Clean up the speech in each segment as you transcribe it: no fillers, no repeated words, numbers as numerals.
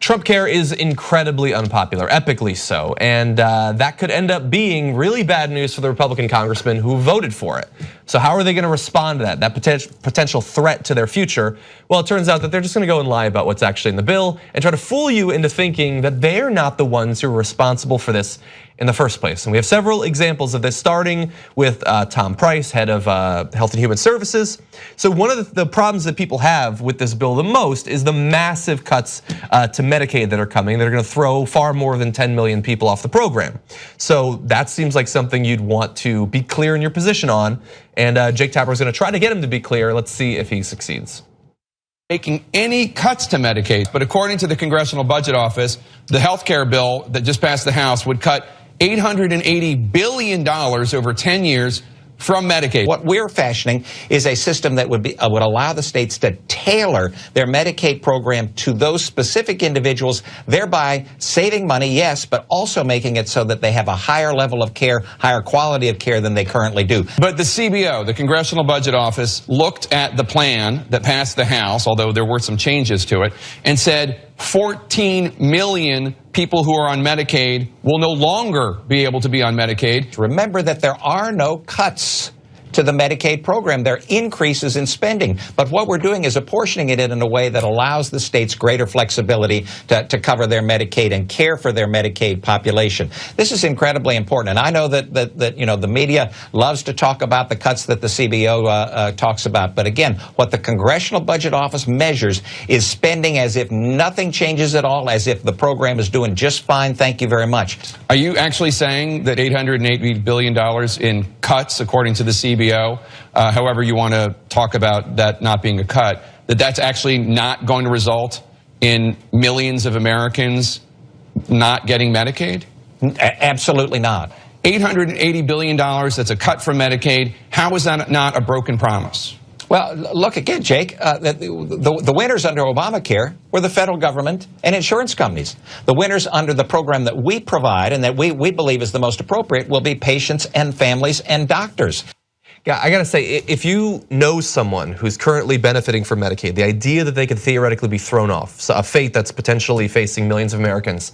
TrumpCare is incredibly unpopular, epically so, and that could end up being really bad news for the Republican congressmen who voted for it. So how are they gonna respond to that potential threat to their future? Well, it turns out that they're just gonna go and lie about what's actually in the bill and try to fool you into thinking that they're not the ones who are responsible for this in the first place. And we have several examples of this, starting with Tom Price, head of Health and Human Services. So one of the problems that people have with this bill the most is the massive cuts to Medicaid that are coming. They're gonna throw far more than 10 million people off the program. So that seems like something you'd want to be clear in your position on. And Jake Tapper is gonna try to get him to be clear. Let's see if he succeeds. Making any cuts to Medicaid, but according to the Congressional Budget Office, the health care bill that just passed the House would cut $880 billion over 10 years from Medicaid. What we're fashioning is a system that would allow the states to tailor their Medicaid program to those specific individuals, thereby saving money, yes, but also making it so that they have a higher level of care, higher quality of care than they currently do. But the CBO, the Congressional Budget Office, looked at the plan that passed the House, although there were some changes to it, and said 14 million people who are on Medicaid will no longer be able to be on Medicaid. Remember that there are no cuts to the Medicaid program. There are increases in spending. But what we're doing is apportioning it in a way that allows the states greater flexibility to cover their Medicaid and care for their Medicaid population. This is incredibly important. And I know that the media loves to talk about the cuts that the CBO talks about. But again, what the Congressional Budget Office measures is spending as if nothing changes at all, as if the program is doing just fine. Thank you very much. Are you actually saying that $880 billion in cuts, according to the CBO, however you want to talk about that not being a cut, that's actually not going to result in millions of Americans not getting Medicaid? Absolutely not. $880 billion, that's a cut from Medicaid. How is that not a broken promise? Well, look again, Jake, the winners under Obamacare were the federal government and insurance companies. The winners under the program that we provide and that we believe is the most appropriate will be patients and families and doctors. Yeah, I gotta say, if you know someone who's currently benefiting from Medicaid, the idea that they could theoretically be thrown off, so a fate that's potentially facing millions of Americans,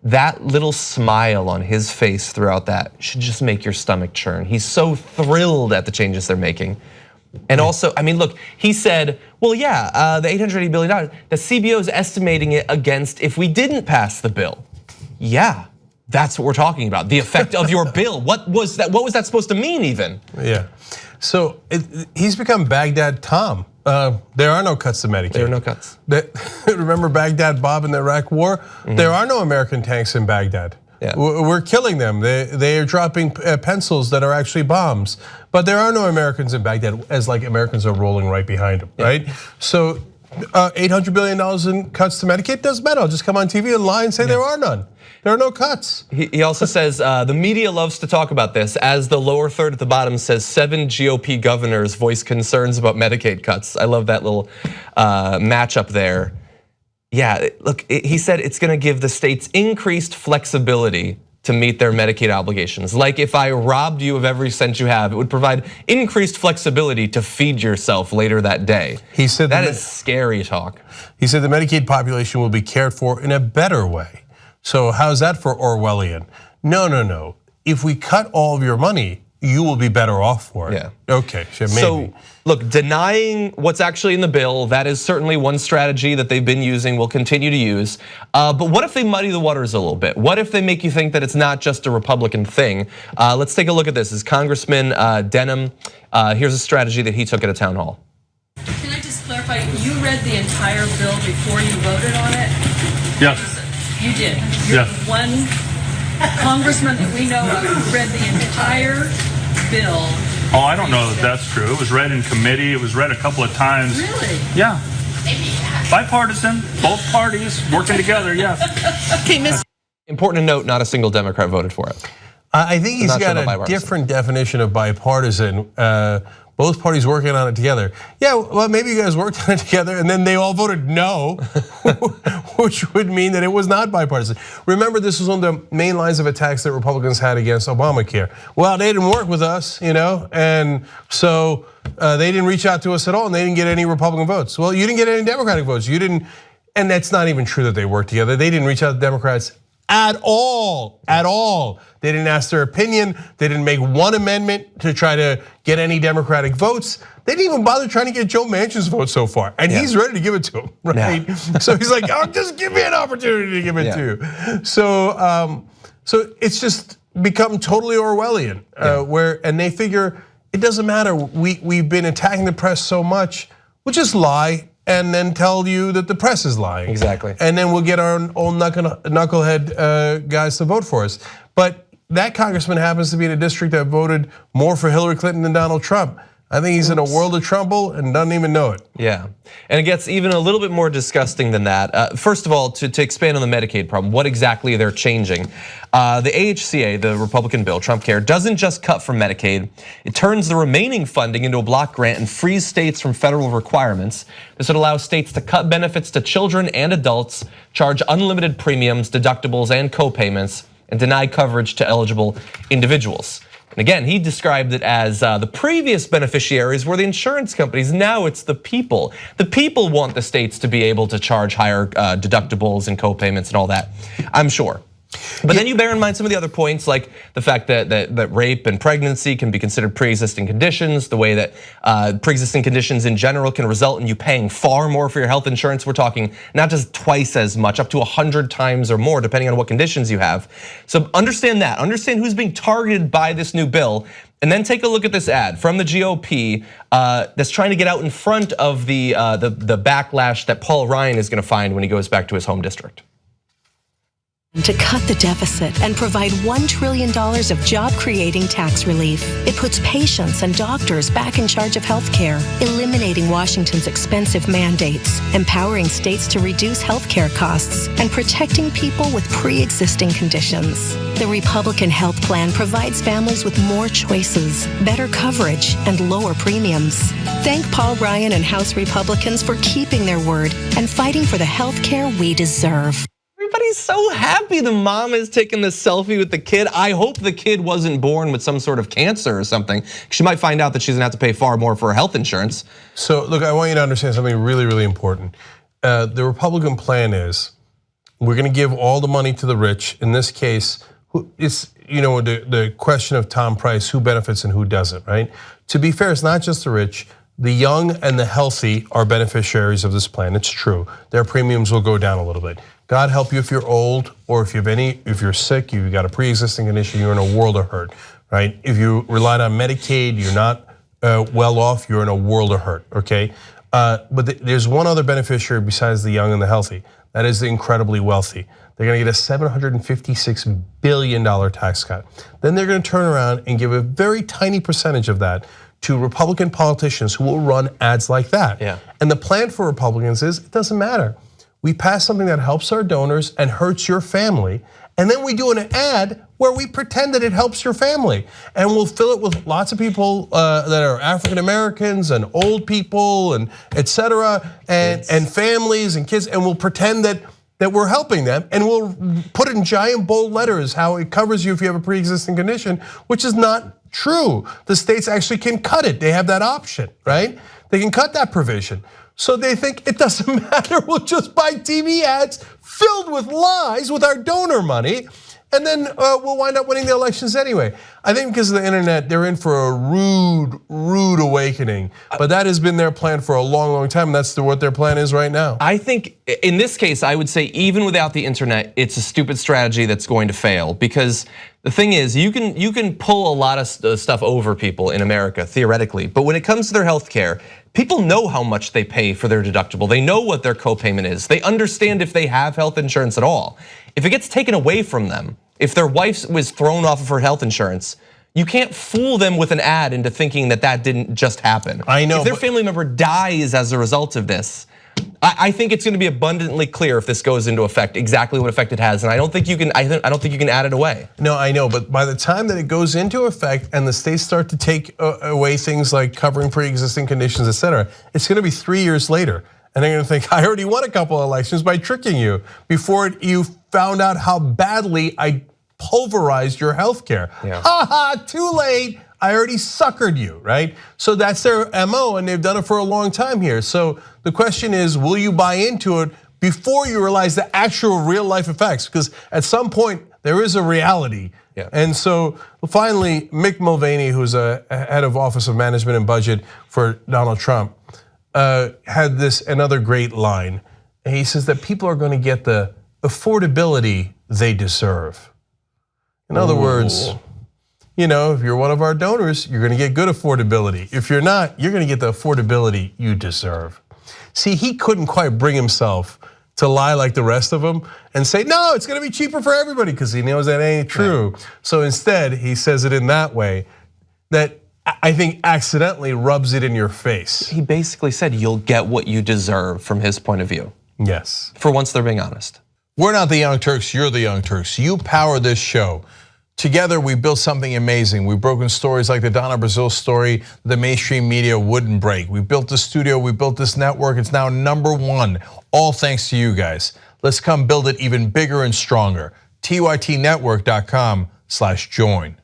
that little smile on his face throughout that should just make your stomach churn. He's so thrilled at the changes they're making. And also, I mean, look, he said, well, yeah, the $880 billion, the CBO is estimating it against if we didn't pass the bill. Yeah, that's what we're talking about, the effect of your bill. What was that supposed to mean even? Yeah, so he's become Baghdad Tom. There are no cuts to Medicaid. There are no cuts. Remember Baghdad Bob in the Iraq War? There are no American tanks in Baghdad. Yeah. We're killing them. They are dropping pencils that are actually bombs. But there are no Americans in Baghdad, as like Americans are rolling right behind them, right? So $800 billion in cuts to Medicaid doesn't matter. I'll just come on TV and lie and say there are none. There are no cuts. He also says the media loves to talk about this, as the lower third at the bottom says 7 GOP governors voice concerns about Medicaid cuts. I love that little matchup there. Yeah, look, he said it's gonna give the states increased flexibility to meet their Medicaid obligations. Like if I robbed you of every cent you have, it would provide increased flexibility to feed yourself later that day. He said that is scary talk. He said the Medicaid population will be cared for in a better way. So how's that for Orwellian? No. If we cut all of your money, you will be better off for it. Yeah. Okay, maybe. So look, denying what's actually in the bill, that is certainly one strategy that they've been using, will continue to use. But what if they muddy the waters a little bit? What if they make you think that it's not just a Republican thing? Let's take a look at this. Is Congressman Denham, here's a strategy that he took at a town hall. Can I just clarify, you read the entire bill before you voted on it? Yes. You did? You're one congressman that we know of who read the entire bill. Oh, I don't know that that's true. It was read in committee. It was read a couple of times. Really? Yeah. Bipartisan, both parties working together, yes. Okay, Miss. Important to note, not a single Democrat voted for it. I think he's got a different definition of bipartisan. Both parties working on it together. Yeah, well, maybe you guys worked on it together and then they all voted no, which would mean that it was not bipartisan. Remember, this was one of the main lines of attacks that Republicans had against Obamacare. Well, they didn't work with us, and so they didn't reach out to us at all and they didn't get any Republican votes. Well, you didn't get any Democratic votes. You didn't And that's not even true that they work together. They didn't reach out to Democrats at all, at all. They didn't ask their opinion. They didn't make one amendment to try to get any Democratic votes. They didn't even bother trying to get Joe Manchin's vote so far. And he's ready to give it to him, right? Yeah. So he's like, oh, just give me an opportunity to give it to you. So it's just become totally Orwellian, and they figure it doesn't matter. We've been attacking the press so much, we'll just lie and then tell you that the press is lying. Exactly. And then we'll get our own knucklehead guys to vote for us. But that congressman happens to be in a district that voted more for Hillary Clinton than Donald Trump. I think he's in a world of trouble and doesn't even know it. Yeah, and it gets even a little bit more disgusting than that. First of all, to expand on the Medicaid problem, what exactly they're changing. The AHCA, the Republican bill, TrumpCare, doesn't just cut from Medicaid. It turns the remaining funding into a block grant and frees states from federal requirements. This would allow states to cut benefits to children and adults, charge unlimited premiums, deductibles, and co-payments, and deny coverage to eligible individuals. And again, he described it as the previous beneficiaries were the insurance companies. Now it's the people. The people want the states to be able to charge higher deductibles and co-payments and all that, I'm sure. But then you bear in mind some of the other points, like the fact that rape and pregnancy can be considered pre-existing conditions, the way that pre-existing conditions in general can result in you paying far more for your health insurance. We're talking not just twice as much, up to 100 times or more, depending on what conditions you have. So understand that, understand who's being targeted by this new bill, and then take a look at this ad from the GOP that's trying to get out in front of the backlash that Paul Ryan is going to find when he goes back to his home district. To cut the deficit and provide $1 trillion of job-creating tax relief. It puts patients and doctors back in charge of health care, eliminating Washington's expensive mandates, empowering states to reduce health care costs, and protecting people with pre-existing conditions. The Republican health plan provides families with more choices, better coverage, and lower premiums. Thank Paul Ryan and House Republicans for keeping their word and fighting for the health care we deserve. Everybody's so happy the mom is taking this selfie with the kid. I hope the kid wasn't born with some sort of cancer or something. She might find out that she's gonna have to pay far more for her health insurance. So look, I want you to understand something really, really important. The Republican plan is we're gonna give all the money to the rich. In this case, it's the question of Tom Price, who benefits and who doesn't, right? To be fair, it's not just the rich. The young and the healthy are beneficiaries of this plan. It's true. Their premiums will go down a little bit. God help you if you're old or if you're sick, you've got a pre-existing condition, you're in a world of hurt, right? If you relied on Medicaid, you're not well off, you're in a world of hurt, okay? But there's one other beneficiary besides the young and the healthy. That is the incredibly wealthy. They're gonna get a $756 billion tax cut. Then they're gonna turn around and give a very tiny percentage of that to Republican politicians who will run ads like that. Yeah. And the plan for Republicans is, it doesn't matter. We pass something that helps our donors and hurts your family, and then we do an ad where we pretend that it helps your family. And we'll fill it with lots of people that are African Americans and old people and et cetera, and families and kids, and we'll pretend that we're helping them, and we'll put it in giant bold letters how it covers you if you have a pre-existing condition, which is not true. The states actually can cut it. They have that option, right? They can cut that provision. So they think it doesn't matter, we'll just buy TV ads filled with lies with our donor money, and then we'll wind up winning the elections anyway. I think because of the internet, they're in for a rude awakening. But that has been their plan for a long, long time, and that's what their plan is right now. I think in this case, I would say even without the internet, it's a stupid strategy that's going to fail, because the thing is, you can pull a lot of stuff over people in America, theoretically, but when it comes to their health care, people know how much they pay for their deductible. They know what their copayment is. They understand if they have health insurance at all. If it gets taken away from them, if their wife was thrown off of her health insurance, you can't fool them with an ad into thinking that didn't just happen. I know. If their family member dies as a result of this, I think it's going to be abundantly clear if this goes into effect exactly what effect it has, and I don't think you can. I don't think you can add it away. No, I know, but by the time that it goes into effect and the states start to take away things like covering pre-existing conditions, et cetera, it's going to be 3 years later, and they're going to think, I already won a couple of elections by tricking you before you found out how badly I pulverized your health care. Yeah. Ha ha! Too late. I already suckered you, right? So that's their MO, and they've done it for a long time here. So the question is, will you buy into it before you realize the actual real life effects, because at some point there is a reality. Yeah. And so finally, Mick Mulvaney, who's a head of Office of Management and Budget for Donald Trump, had another great line. And he says that people are going to get the affordability they deserve. In other words, if you're one of our donors, you're going to get good affordability. If you're not, you're going to get the affordability you deserve. See, he couldn't quite bring himself to lie like the rest of them and say, no, it's going to be cheaper for everybody, because he knows that ain't true. Yeah. So instead, he says it in that way that I think accidentally rubs it in your face. He basically said you'll get what you deserve from his point of view. Yes. For once they're being honest. We're not the Young Turks, you're the Young Turks. You power this show. Together, we built something amazing. We've broken stories like the Donna Brazil story the mainstream media wouldn't break. We built the studio, we built this network. It's now #1, all thanks to you guys. Let's come build it even bigger and stronger. TYTnetwork.com/join.